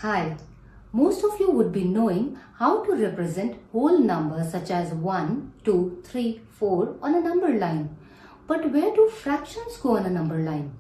Hi, most of you would be knowing how to represent whole numbers such as 1, 2, 3, 4 on a number line. But where do fractions go on a number line?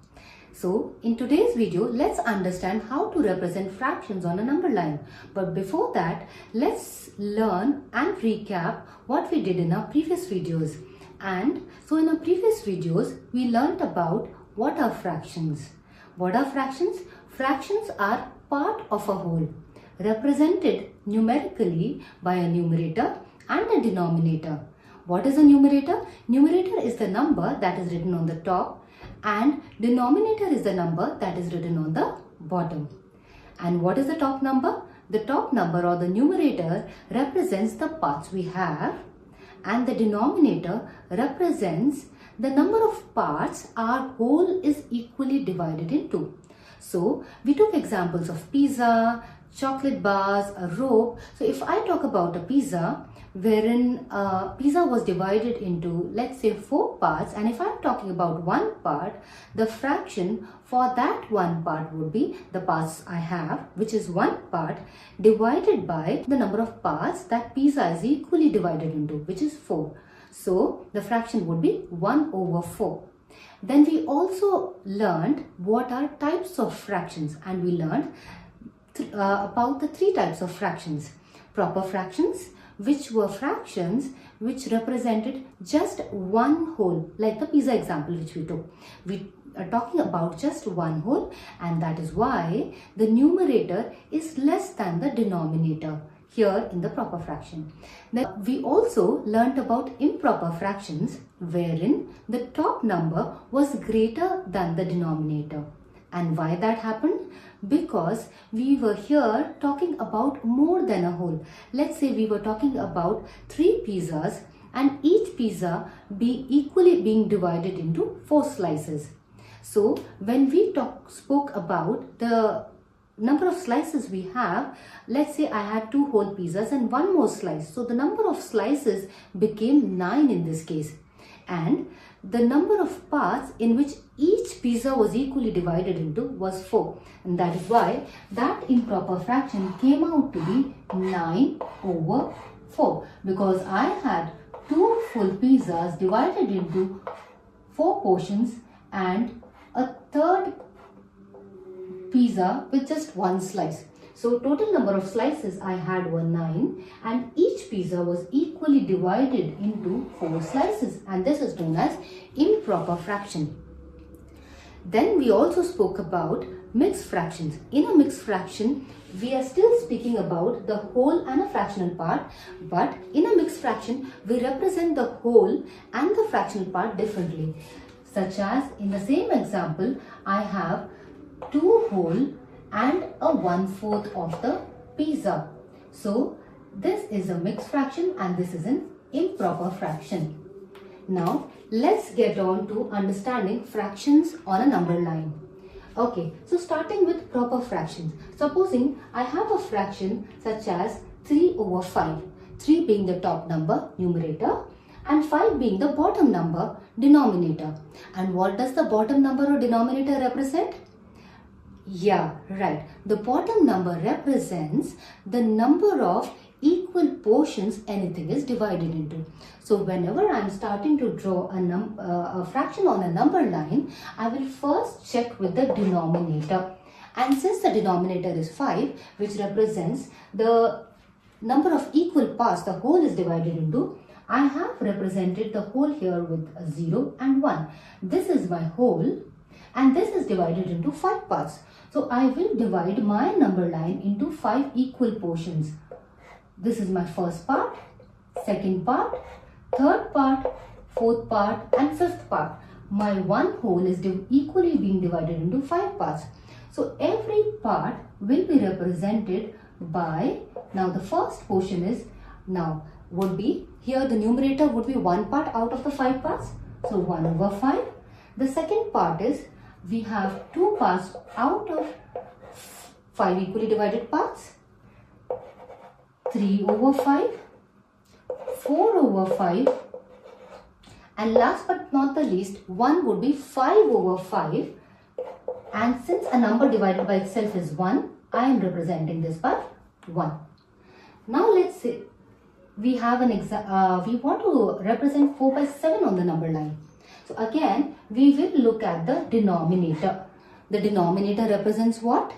So in today's video, let's understand how to represent fractions on a number line. But before that, let's learn and recap what we did in our previous videos. And so in our previous videos, we learned about what are fractions. What are fractions? Fractions are part of a whole, represented numerically by a numerator and a denominator. What is a numerator? Numerator is the number that is written on the top and denominator is the number that is written on the bottom. And what is the top number? The top number or the numerator represents the parts we have and the denominator represents the number of parts our whole is equally divided into. So we took examples of pizza, chocolate bars, a rope. So if I talk about a pizza, wherein pizza was divided into, let's say, 4 parts, and if I'm talking about one part, the fraction for that one part would be the parts I have, which is one part, divided by the number of parts that pizza is equally divided into, which is 4. So the fraction would be 1 over 4. Then we also learned what are types of fractions, and we learned about the 3 types of fractions. Proper fractions, which were fractions which represented just one whole, like the pizza example which we took. We are talking about just one whole, and that is why the numerator is less than the denominator here in the proper fraction. Then we also learnt about improper fractions, wherein the top number was greater than the denominator. And why that happened? Because we were here talking about more than a whole. Let's say we were talking about 3 pizzas and each pizza be equally being divided into 4 slices. So when we spoke about the number of slices we have, let's say I had 2 whole pizzas and 1 more slice. So the number of slices became 9 in this case. And the number of parts in which each pizza was equally divided into was 4. And that is why that improper fraction came out to be 9 over 4. Because I had 2 full pizzas divided into 4 portions and a third pizza with just 1 slice. So total number of slices I had were 9 and each pizza was equally divided into 4 slices, and this is known as improper fraction. Then we also spoke about mixed fractions. In a mixed fraction, we are still speaking about the whole and a fractional part, but in a mixed fraction, we represent the whole and the fractional part differently. Such as in the same example, I have 2 whole and a 1/4 of the pizza. So this is a mixed fraction and this is an improper fraction. Now let's get on to understanding fractions on a number line. Okay, so starting with proper fractions. Supposing I have a fraction such as 3 over 5. 3 being the top number, numerator, and 5 being the bottom number, denominator. And what does the bottom number or denominator represent? Yeah, right. The bottom number represents the number of equal portions anything is divided into. So whenever I'm starting to draw a fraction on a number line, I will first check with the denominator. And since the denominator is 5, which represents the number of equal parts the whole is divided into, I have represented the whole here with a 0 and 1. This is my whole. And this is divided into 5 parts. So I will divide my number line into 5 equal portions. This is my first part, second part, third part, fourth part and fifth part. My one whole is equally being divided into 5 parts. So every part will be represented by, now the first portion is, now would be, here the numerator would be 1 part out of the 5 parts. So 1 over 5. The second part is, we have 2 parts out of 5 equally divided parts. 3 over 5, 4 over 5, and last but not the least, 1 would be 5 over 5. And since a number divided by itself is 1, I am representing this by 1. Now let's say we have we want to represent 4 by 7 on the number line. So again, we will look at the denominator. The denominator represents what?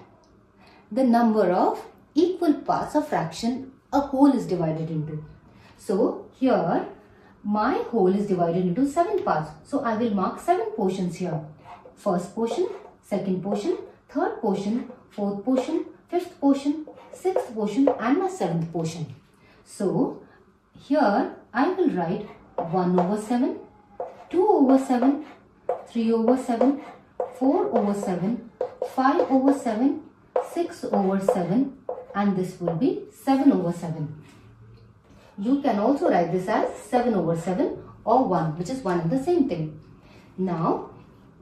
The number of equal parts of fraction a whole is divided into. So here my whole is divided into 7 parts. So I will mark 7 portions here. First portion, second portion, third portion, fourth portion, fifth portion, sixth portion and my 7th portion. So here I will write 1 over 7, 2 over 7, 3 over 7, 4 over 7, 5 over 7, 6 over 7 and this will be 7 over 7. You can also write this as 7 over 7 or 1, which is one and the same thing. Now,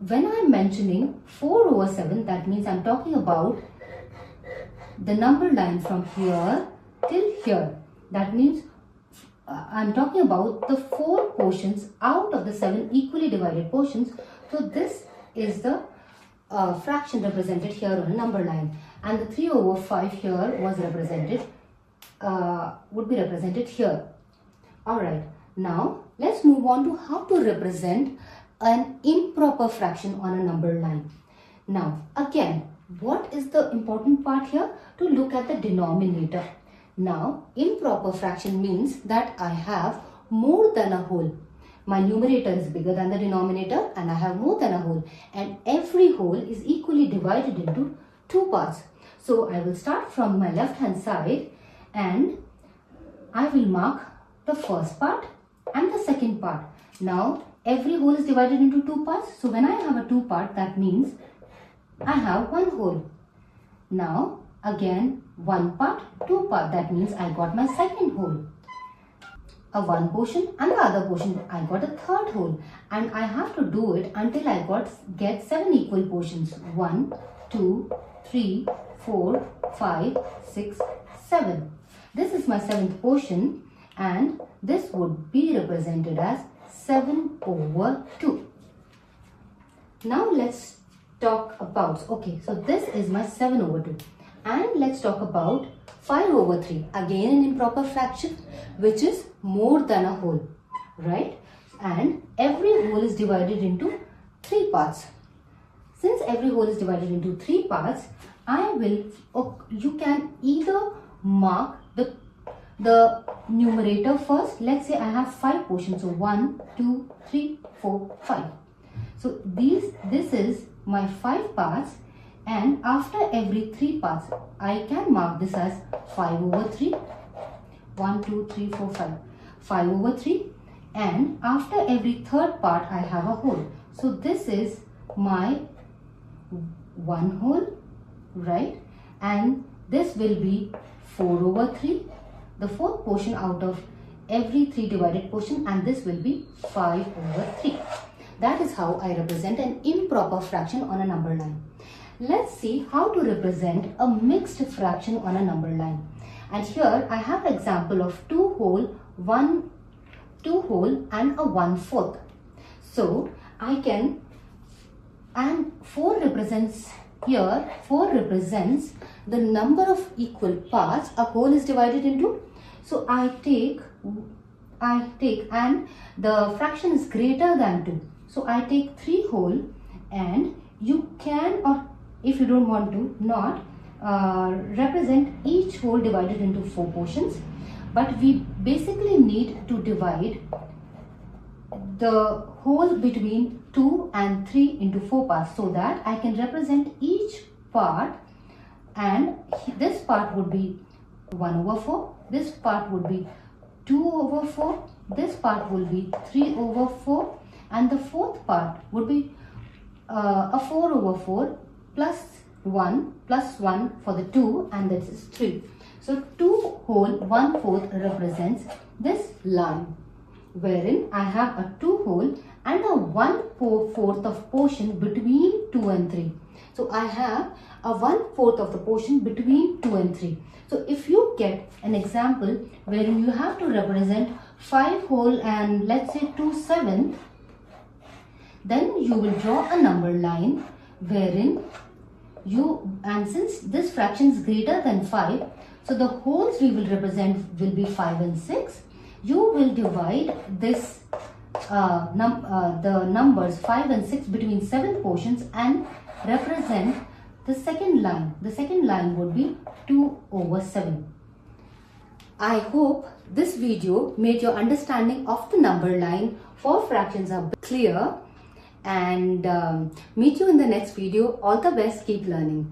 when I am mentioning 4 over 7, that means I am talking about the number line from here till here. That means I am talking about the 4 portions out of the 7 equally divided portions. So this is the fraction represented here on a number line, and the 3 over 5 here was represented would be represented here. Alright, now let's move on to how to represent an improper fraction on a number line. Now again, what is the important part here? To look at the denominator. Now improper fraction means that I have more than a whole. My numerator is bigger than the denominator and I have more than a whole, and every whole is equally divided into 2 parts. So I will start from my left hand side and I will mark the first part and the second part. Now every whole is divided into 2 parts. So when I have a 2 part, that means I have 1 whole. Now again 1 part, 2 part, that means I got my second whole. A 1 portion and the other portion, I got a third whole, and I have to do it until I get 7 equal portions. 1, 2, 3, 4, 5, 6, 7. This is my 7th portion and this would be represented as 7 over 2. Now let's talk about, okay, so this is my 7 over 2. And let's talk about 5 over 3. Again an improper fraction which is more than a whole, right? And every whole is divided into 3 parts. Since every whole is divided into 3 parts, you can either mark the numerator first. Let's say I have 5 portions. So 1, 2, 3, 4, 5. So this is my 5 parts, and after every 3 parts, I can mark this as 5 over 3. 1, 2, 3, 4, 5. 5 over 3. And after every third part, I have a whole. So this is my 1 whole, right? And this will be 4 over 3. The fourth portion out of every 3 divided portion, and this will be 5 over 3. That is how I represent an improper fraction on a number line. Let's see how to represent a mixed fraction on a number line. And here I have an example of 2 whole, 2 whole and a 1/4. So I can, and 4 represents here, 4 represents the number of equal parts a whole is divided into. So I take and the fraction is greater than 2. So I take 3 whole, and you can, or if you don't want to, not represent each whole divided into 4 portions. But we basically need to divide the whole between 2 and 3 into 4 parts, so that I can represent each part, and this part would be 1 over 4, this part would be 2 over 4, this part will be 3 over 4, and the fourth part would be a 4 over 4 plus 1 for the 2, and this is 3. So 2 whole 1/4 represents this line, wherein I have a 2 whole and a 1/4 of portion between 2 and 3. So I have a 1/4 of the portion between 2 and 3. So if you get an example wherein you have to represent 5 whole and let's say 2/7, then you will draw a number line wherein And since this fraction is greater than 5, so the wholes we will represent will be 5 and 6. You will divide this the numbers 5 and 6 between 7 portions and represent the second line. The second line would be 2/7. I hope this video made your understanding of the number line for fractions a bit clear, and meet you in the next video. All the best, keep learning.